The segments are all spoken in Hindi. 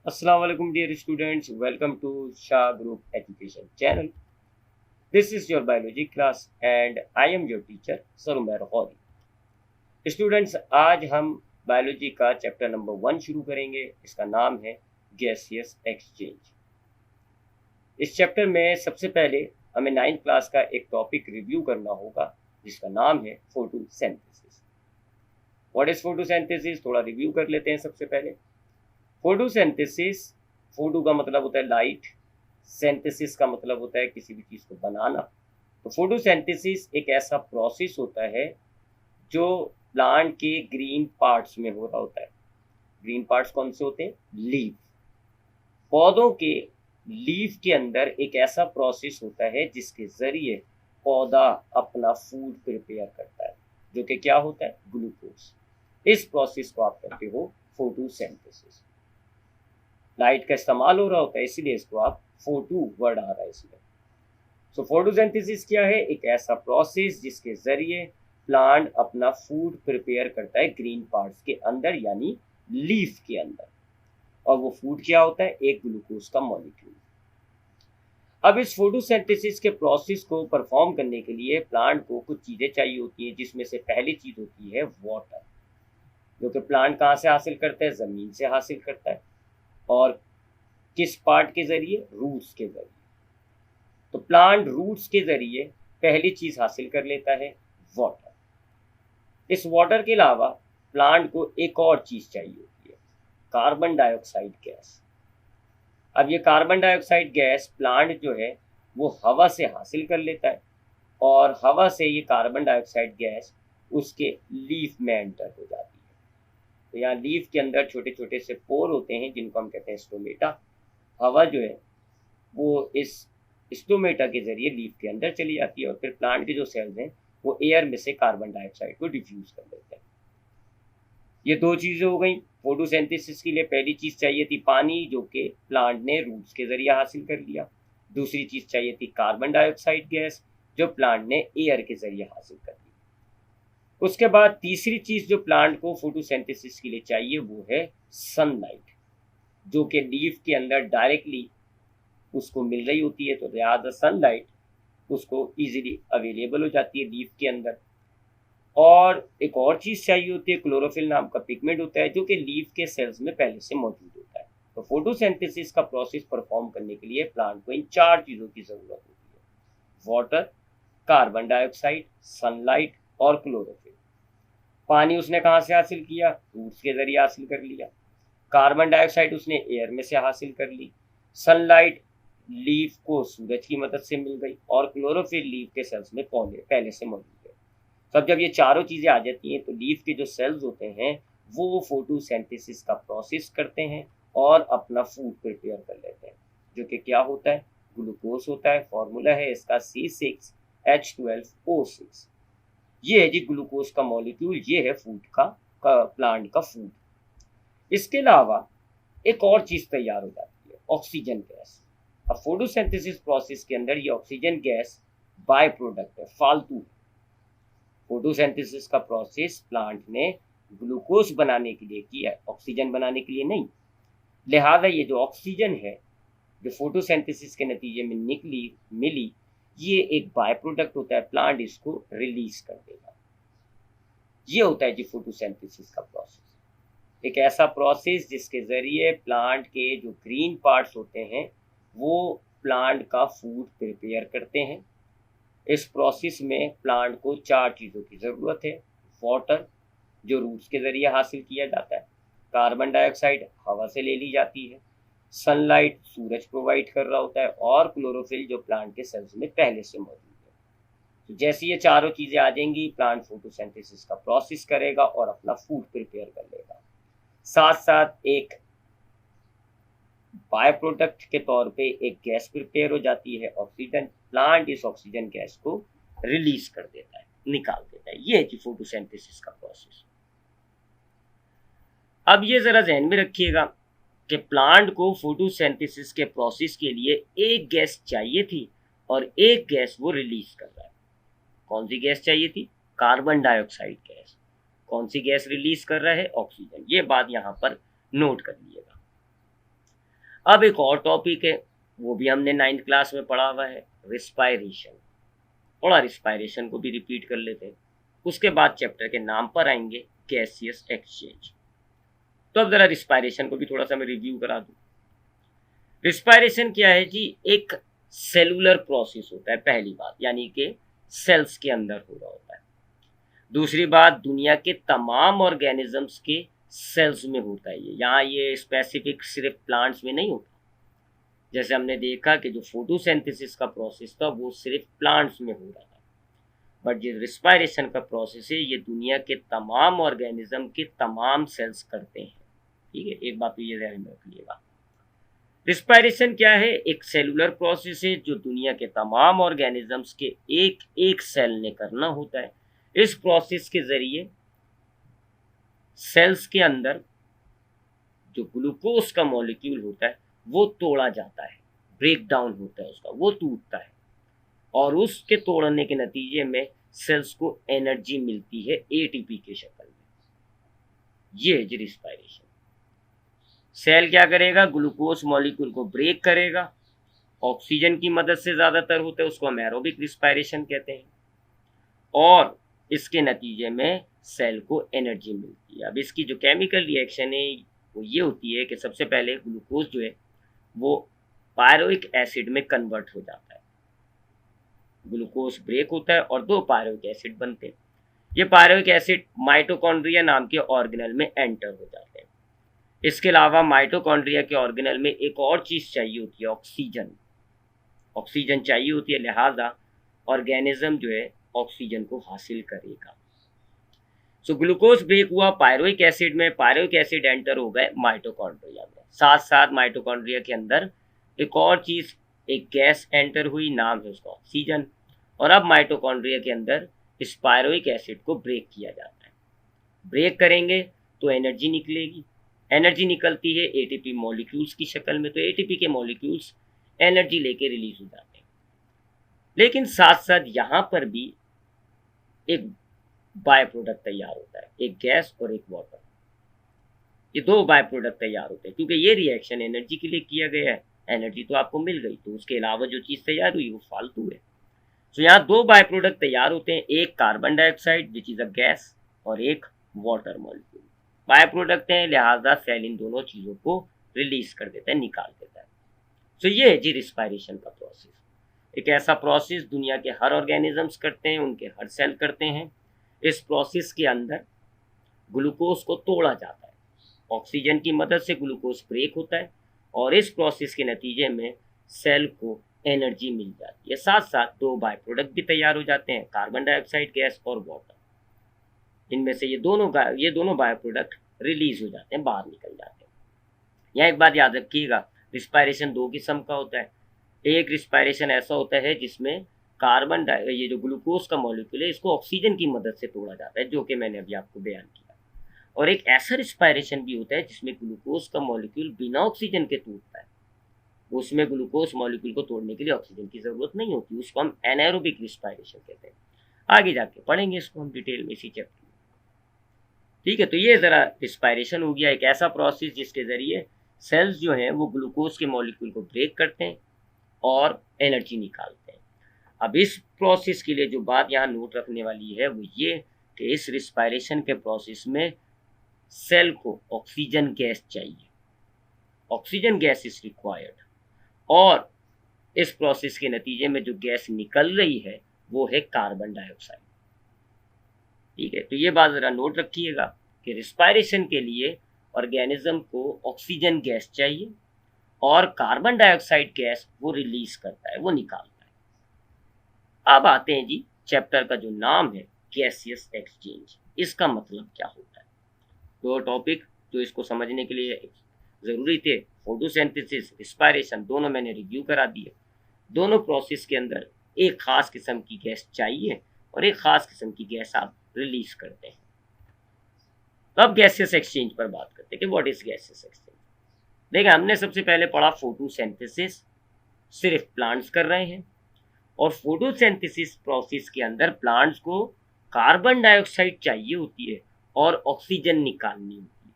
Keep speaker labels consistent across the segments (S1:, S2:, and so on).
S1: Assalamu alaikum dear students, welcome to Shah Group Education channel. This is your biology class and I am your teacher Sarumer Ghori. Students, आज हम बायोलॉजी का चैप्टर नंबर 1 शुरू करेंगे। इसका नाम है गैसियस एक्सचेंज। इस चैप्टर में सबसे पहले हमें 9th क्लास का एक टॉपिक रिव्यू करना होगा जिसका नाम है फोटोसिंथेसिस। व्हाट इज फोटोसिंथेसिस, थोड़ा रिव्यू कर लेते हैं। सबसे पहले फोटोसिंथेसिस, फोटो का मतलब होता है लाइट, सिंथेसिस का मतलब होता है किसी भी चीज़ को बनाना। तो फोटोसिंथेसिस एक ऐसा प्रोसेस होता है जो प्लांट के ग्रीन पार्ट्स में हो रहा होता है। ग्रीन पार्ट्स कौन से होते हैं? लीफ। पौधों के लीफ के अंदर एक ऐसा प्रोसेस होता है जिसके जरिए पौधा अपना फूड प्रिपेयर करता है, जो कि क्या होता है? ग्लूकोज। इस प्रोसेस को आप कहते हो फोटोसिंथेसिस। लाइट का इस्तेमाल हो रहा होता है, इसीलिए इसको आप फोटो वर्ड आ रहा है इसमें। सो फोटोसिंथेसिस क्या है? एक ऐसा प्रोसेस जिसके जरिए प्लांट अपना फूड प्रिपेयर करता है ग्रीन पार्ट्स के अंदर, यानी लीफ के अंदर। और वो फूड क्या होता है? एक ग्लूकोज का मॉलिक्यूल। अब इस फोटोसिंथेसिस के प्रोसेस को परफॉर्म करने के लिए प्लांट को कुछ चीज़ें चाहिए होती हैं, जिसमें से पहली चीज़ होती है वाटर, जो कि प्लांट कहाँ से हासिल करता है? ज़मीन से हासिल करता है। और किस पार्ट के जरिए? रूट्स के जरिए। तो प्लांट रूट्स के जरिए पहली चीज हासिल कर लेता है, वाटर। इस वाटर के अलावा प्लांट को एक और चीज चाहिए होती है, कार्बन डाइऑक्साइड गैस। अब ये कार्बन डाइऑक्साइड गैस प्लांट जो है वो हवा से हासिल कर लेता है, और हवा से ये कार्बन डाइऑक्साइड गैस उसके लीफ में एंटर हो जाती है। तो यहाँ लीफ के अंदर छोटे छोटे से पोर होते हैं जिनको हम कहते हैं स्टोमेटा। हवा जो है वो इस स्टोमेटा के जरिए लीफ के अंदर चली जाती है, और फिर प्लांट के जो सेल्स हैं वो एयर में से कार्बन डाइऑक्साइड को डिफ्यूज कर देते हैं। ये दो चीज़ें हो गई फोटोसिंथेसिस के लिए। पहली चीज़ चाहिए थी पानी, जो कि प्लांट ने रूट्स के जरिए हासिल कर लिया। दूसरी चीज़ चाहिए थी कार्बन डाइऑक्साइड गैस, जो प्लांट ने एयर के जरिए हासिल कर ली। उसके बाद तीसरी चीज़ जो प्लांट को फोटोसिंथेसिस के लिए चाहिए वो है सनलाइट, जो कि लीफ के अंदर डायरेक्टली उसको मिल रही होती है। तो ज़्यादा सनलाइट उसको इजीली अवेलेबल हो जाती है लीफ के अंदर। और एक और चीज़ चाहिए होती है, क्लोरोफिल नाम का पिगमेंट होता है, जो कि लीफ के सेल्स में पहले से मौजूद होता है। तो फोटोसिंथेसिस का प्रोसेस परफॉर्म करने के लिए प्लांट को इन चार चीज़ों की ज़रूरत होती है: वाटर, कार्बन डाइऑक्साइड, सनलाइट और क्लोरोफिल। पानी उसने कहाँ से हासिल किया? रूट्स के जरिए हासिल कर लिया। कार्बन डाइऑक्साइड उसने एयर में से हासिल कर ली। सनलाइट लीफ को सूरज की मदद से मिल गई, और क्लोरोफिल लीफ के सेल्स में पहले से मौजूद है। तब जब ये चारों चीज़ें आ जाती हैं तो लीफ के जो सेल्स होते हैं वो फोटोसिंथेसिस का प्रोसेस करते हैं और अपना फूड प्रिपेयर कर लेते हैं, जो कि क्या होता है? ग्लूकोज होता है। फॉर्मूला है इसका C6H12O6। ये है जी ग्लूकोज का मॉलिक्यूल, ये है फूड का प्लांट का फूड। इसके अलावा एक और चीज़ तैयार हो जाती है, ऑक्सीजन गैस। अब फोटोसिंथेसिस प्रोसेस के अंदर ये ऑक्सीजन गैस बाय प्रोडक्ट है, फालतू है। फोटोसिंथेसिस का प्रोसेस प्लांट ने ग्लूकोज बनाने के लिए किया है, ऑक्सीजन बनाने के लिए नहीं। लिहाजा ये जो ऑक्सीजन है जो फोटोसिंथेसिस के नतीजे में मिली, ये एक बाय प्रोडक्ट होता है, प्लांट इसको रिलीज कर देगा। ये होता है जी फोटोसिंथेसिस का प्रोसेस। एक ऐसा प्रोसेस जिसके ज़रिए प्लांट के जो ग्रीन पार्ट्स होते हैं वो प्लांट का फूड प्रिपेयर करते हैं। इस प्रोसेस में प्लांट को चार चीज़ों की ज़रूरत है: वाटर, जो रूट्स के ज़रिए हासिल किया जाता है। कार्बन डाइऑक्साइड हवा से ले ली जाती है। सनलाइट सूरज प्रोवाइड कर रहा होता है। और क्लोरोफिल जो प्लांट के सेल्स में पहले से मौजूद है। तो जैसे ये चारों चीज़ें आ जाएंगी, प्लांट फोटोसिंथेसिस का प्रोसेस करेगा और अपना फूड प्रिपेयर कर लेगा। साथ साथ एक बाय प्रोडक्ट के तौर पे एक गैस प्रिपेयर हो जाती है, ऑक्सीजन। प्लांट इस ऑक्सीजन गैस को रिलीज कर देता है, निकाल देता है। ये है जी फोटोसिंथेसिस का प्रोसेस। अब ये जरा ध्यान में रखिएगा कि प्लांट को फोटोसिंथेसिस के प्रोसेस के लिए एक गैस चाहिए थी और एक गैस वो रिलीज कर रहा है। कौन सी गैस चाहिए थी? Carbon dioxide gas. कौन सी गैस रिलीज कर रहा है? ऑक्सीजन। ये बात यहाँ पर नोट कर लीजिएगा। अब एक और टॉपिक है, वो भी हमने 9th क्लास में पढ़ा हुआ है, रिस्पायरेशन। थोड़ा रिस्पायरेशन को भी रिपीट कर लेते हैं, उसके बाद चैप्टर के नाम पर आएंगे गैसियस एक्सचेंज। तो अब जरा रिस्पायरेशन को भी थोड़ा सा मैं रिव्यू करा दूं। रिस्पायरेशन क्या है जी? एक सेलुलर प्रोसेस होता है, पहली बात, यानी कि सेल्स के अंदर हो रहा होता है। दूसरी बात, दुनिया के तमाम ऑर्गेनिजम्स के सेल्स में होता है। ये यहाँ ये स्पेसिफिक सिर्फ प्लांट्स में नहीं होता। जैसे हमने देखा कि जो फोटोसिंथेसिस का प्रोसेस था वो सिर्फ प्लांट्स में हो रहा था, बट जो रिस्पायरेशन का प्रोसेस है ये दुनिया के तमाम ऑर्गेनिज्म के तमाम सेल्स करते हैं। ठीक है, एक बात तो ये ध्यान में रखिएगा। रिस्पायरेशन क्या है? एक सेलुलर प्रोसेस है जो दुनिया के तमाम ऑर्गेनिजम्स के एक एक सेल ने करना होता है। इस प्रोसेस के जरिए सेल्स के अंदर जो ग्लूकोज का मॉलिक्यूल होता है वो तोड़ा जाता है, ब्रेक डाउन होता है उसका, वो टूटता है, और उसके तोड़ने के नतीजे में सेल्स को एनर्जी मिलती है एटीपी के शक्ल में। ये है रिस्पायरेशन। सेल क्या करेगा? ग्लूकोज मॉलिक्यूल को ब्रेक करेगा, ऑक्सीजन की मदद से ज्यादातर होता है, उसको हम एरोबिक रिस्पायरेशन कहते हैं, और इसके नतीजे में सेल को एनर्जी मिलती है। अब इसकी जो केमिकल रिएक्शन है वो ये होती है कि सबसे पहले ग्लूकोज जो है वो पायरोइक एसिड में कन्वर्ट हो जाता है। ग्लूकोज ब्रेक होता है और 2 पायरोइक एसिड बनते हैं। ये पायरोइक एसिड माइटोकॉन्ड्रिया नाम के ऑर्गेनल में एंटर हो जाते हैं। इसके अलावा माइटोकॉन्ड्रिया के ऑर्गेनल में एक और चीज चाहिए होती है, ऑक्सीजन। ऑक्सीजन चाहिए होती है, लिहाजा ऑर्गेनिज्म जो है ऑक्सीजन को हासिल करेगा। सो ग्लूकोज ब्रेक हुआ पायरोइक एसिड में, पायरोइक एसिड एंटर हो गए माइटोकॉन्ड्रिया में। साथ साथ माइटोकॉन्ड्रिया के अंदर एक और चीज, एक गैस एंटर हुई, नाम है उसका ऑक्सीजन। और अब माइटोकॉन्ड्रिया के अंदर इस पायरोइक एसिड को ब्रेक किया जाता है। ब्रेक करेंगे तो एनर्जी निकलेगी। एनर्जी निकलती है एटीपी मॉलिक्यूल्स की शक्ल में, तो एटीपी के मॉलिक्यूल्स एनर्जी लेके रिलीज हो जाते हैं। लेकिन साथ साथ यहाँ पर भी एक बाय प्रोडक्ट तैयार होता है, एक गैस और एक वाटर। ये 2 बाय प्रोडक्ट तैयार होते हैं, क्योंकि ये रिएक्शन एनर्जी के लिए किया गया है। एनर्जी तो आपको मिल गई, तो उसके अलावा जो चीज़ तैयार हुई वो फालतू है। तो यहाँ 2 बाय प्रोडक्ट तैयार होते हैं, एक carbon dioxide which is a gas, और एक वाटर मॉलिक्यूल। बाय प्रोडक्ट हैं, लिहाजा सेल इन दोनों चीज़ों को रिलीज कर देता है, निकाल देता है। तो ये है जी रिस्पायरेशन का प्रोसेस। एक ऐसा प्रोसेस दुनिया के हर ऑर्गेनिजम्स करते हैं, उनके हर सेल करते हैं। इस प्रोसेस के अंदर ग्लूकोज को तोड़ा जाता है, ऑक्सीजन की मदद से ग्लूकोज ब्रेक होता है, और इस प्रोसेस के नतीजे में सेल को एनर्जी मिल जाती है। साथ साथ 2 बाय प्रोडक्ट भी तैयार हो जाते हैं, कार्बन डाइऑक्साइड गैस और वाटर। इनमें से ये दोनों बाय प्रोडक्ट रिलीज हो जाते हैं, बाहर निकल जाते हैं। यह एक बात याद रखिएगा, रिस्पायरेशन 2 किस्म का होता है। एक रिस्पायरेशन ऐसा होता है जिसमें ये जो ग्लूकोज का मॉलिक्यूल है इसको ऑक्सीजन की मदद से तोड़ा जाता है, जो कि मैंने अभी आपको बयान किया। और एक ऐसा रिस्पायरेशन भी होता है जिसमें ग्लूकोज का मॉलिक्यूल बिना ऑक्सीजन के टूटता है। उसमें ग्लूकोज मॉलिक्यूल को तोड़ने के लिए ऑक्सीजन की जरूरत नहीं होती, उसको हम एनाएरोबिक रिस्पायरेशन कहते हैं। आगे जाके पढ़ेंगे इसको हम डिटेल में इसी चैप्टर में। ठीक है, तो ये जरा रिस्पायरेशन हो गया, एक ऐसा प्रोसेस जिसके जरिए सेल्स जो हैं वो ग्लूकोज के मॉलिक्यूल को ब्रेक करते हैं और एनर्जी निकालते हैं। अब इस प्रोसेस के लिए जो बात यहाँ नोट रखने वाली है वो ये कि इस रिस्पायरेशन के प्रोसेस में सेल को ऑक्सीजन गैस चाहिए, ऑक्सीजन गैस इज रिक्वायर्ड, और इस प्रोसेस के नतीजे में जो गैस निकल रही है वो है कार्बन डाइऑक्साइड। ठीक है, तो ये बात जरा नोट रखिएगा कि रिस्पायरेशन के लिए ऑर्गेनिज्म को ऑक्सीजन गैस चाहिए और कार्बन डाइऑक्साइड गैस वो रिलीज करता है, वो निकालता है। अब आते हैं जी चैप्टर का जो नाम है गैसियस एक्सचेंज, इसका मतलब क्या होता है। दो टॉपिक जो इसको समझने के लिए ज़रूरी थे, फोटोसिंथेसिस, रिस्पायरेशन, दोनों मैंने रिव्यू करा दिए। दोनों प्रोसेस के अंदर एक खास किस्म की गैस चाहिए और एक खास किस्म की गैस आप रिलीज करते हैं। अब गैसियस एक्सचेंज पर बात करते हैं कि व्हाट इज गैसियस एक्सचेंज। देखिए, हमने सबसे पहले पढ़ा फोटोसिंथेसिस सिर्फ प्लांट्स कर रहे हैं, और फोटोसिंथेसिस प्रोसेस के अंदर प्लांट्स को कार्बन डाइऑक्साइड चाहिए होती है और ऑक्सीजन निकालनी होती है।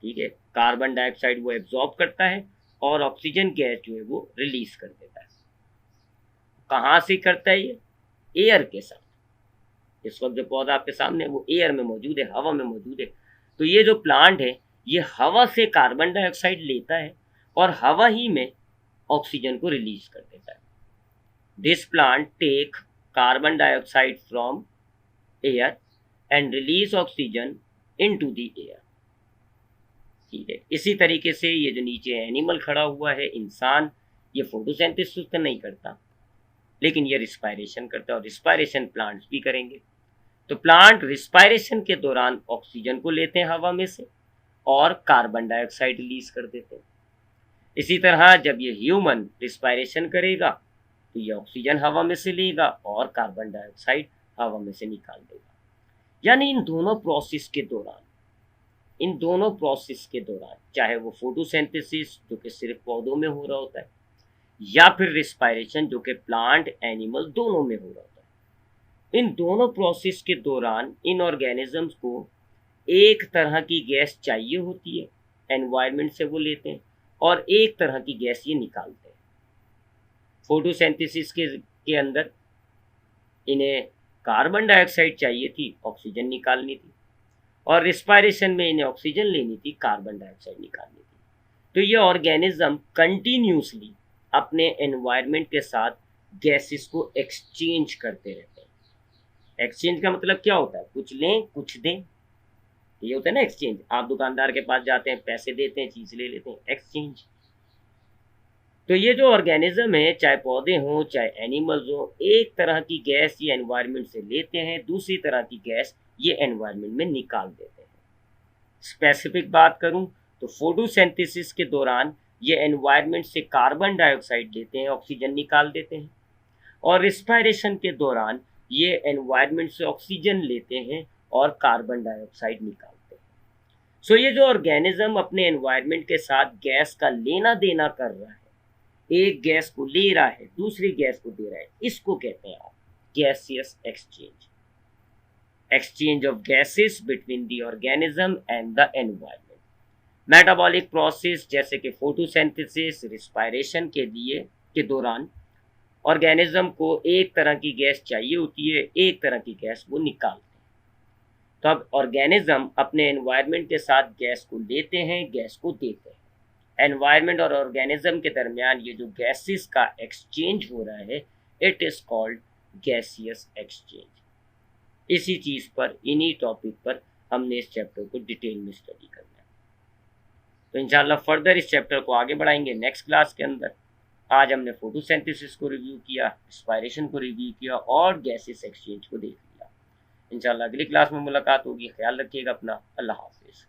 S1: ठीक है, कार्बन डाइऑक्साइड वो एब्जॉर्ब करता है और ऑक्सीजन गैस जो है वो रिलीज कर देता है। कहाँ से करता है ये? एयर के साथ। इस वक्त जो पौधा आपके सामने है वो एयर में मौजूद है, हवा में मौजूद है। तो ये जो प्लांट है ये हवा से कार्बन डाइऑक्साइड लेता है और हवा ही में ऑक्सीजन को रिलीज कर देता है। This plant take carbon dioxide from air and release oxygen into the air. ठीक है, इसी तरीके से ये जो नीचे एनिमल खड़ा हुआ है, इंसान, ये फोटोसिंथेसिस तो नहीं करता लेकिन ये रिस्पायरेशन करता है और रिस्पायरेशन प्लांट्स भी करेंगे। तो प्लांट रिस्पायरेशन के दौरान ऑक्सीजन को लेते हैं हवा में से और कार्बन डाइऑक्साइड रिलीज कर देते हैं। इसी तरह जब ये ह्यूमन रिस्पायरेशन करेगा तो ये ऑक्सीजन हवा में से लेगा और कार्बन डाइऑक्साइड हवा में से निकाल देगा। यानी इन दोनों प्रोसेस के दौरान चाहे वो फोटोसिंथेसिस जो कि सिर्फ पौधों में हो रहा होता है या फिर रिस्पायरेशन जो कि प्लांट एनिमल दोनों में हो रहा होता है, इन दोनों प्रोसेस के दौरान इन ऑर्गेनिजम्स को एक तरह की गैस चाहिए होती है, एनवायरनमेंट से वो लेते हैं, और एक तरह की गैस ये निकालते हैं। फोटोसिंथेसिस के अंदर इन्हें कार्बन डाइऑक्साइड चाहिए थी, ऑक्सीजन निकालनी थी, और रिस्पायरेशन में इन्हें ऑक्सीजन लेनी थी, कार्बन डाइऑक्साइड निकालनी थी। तो ये ऑर्गेनिज्म कंटिन्यूसली अपने एनवायरनमेंट के साथ गैसेस को एक्सचेंज करते रहते हैं। एक्सचेंज का मतलब क्या होता है? कुछ लें कुछ दें, ये होता है ना एक्सचेंज। आप दुकानदार के पास जाते हैं, पैसे देते हैं, चीज ले लेते हैं, एक्सचेंज। तो ये जो ऑर्गेनिज्म है, चाहे पौधे हों चाहे एनिमल्स हों, एक तरह की गैस ये एनवायरनमेंट से लेते हैं, दूसरी तरह की गैस ये एनवायरनमेंट में निकाल देते हैं। स्पेसिफिक बात करूं तो फोटोसिंथेसिस के दौरान ये एनवायरनमेंट से कार्बन डाइऑक्साइड लेते हैं, ऑक्सीजन निकाल देते हैं, और रिस्पायरेशन के दौरान ये एनवायरनमेंट से ऑक्सीजन लेते हैं और कार्बन डाइऑक्साइड निकालते हैं। सो ये जो ऑर्गेनिज्म अपने एनवायरनमेंट के साथ गैस का लेना देना कर रहा है, एक गैस को ले रहा है दूसरी गैस को दे रहा है, इसको कहते हैं आप gaseous exchange. Exchange of gases between the organism and the environment. Metabolic process जैसे कि फोटोसिंथेसिस, रिस्पायरेशन के दौरान ऑर्गेनिज्म को एक तरह की गैस चाहिए होती है, एक तरह की गैस वो निकालते हैं। तो अब ऑर्गेनिज्म अपने एनवायरनमेंट के साथ गैस को लेते हैं, गैस को देते हैं। एनवायरनमेंट और ऑर्गेनिज्म के दरमियान ये जो गैसेस का एक्सचेंज हो रहा है, it is called gaseous exchange. इसी चीज पर, इन्हीं टॉपिक पर हमने इस चैप्टर को डिटेल में स्टडी करना है। तो इंशाल्लाह फर्दर इस चैप्टर को आगे बढ़ाएंगे नेक्स्ट क्लास के अंदर। आज हमने फोटोसिंथेसिस को रिव्यू किया, रिस्पायरेशन को रिव्यू किया और गैसेस एक्सचेंज को देख लिया। इंशाल्लाह अगली क्लास में मुलाकात होगी। ख्याल रखिएगा अपना। अल्लाह हाफिज़।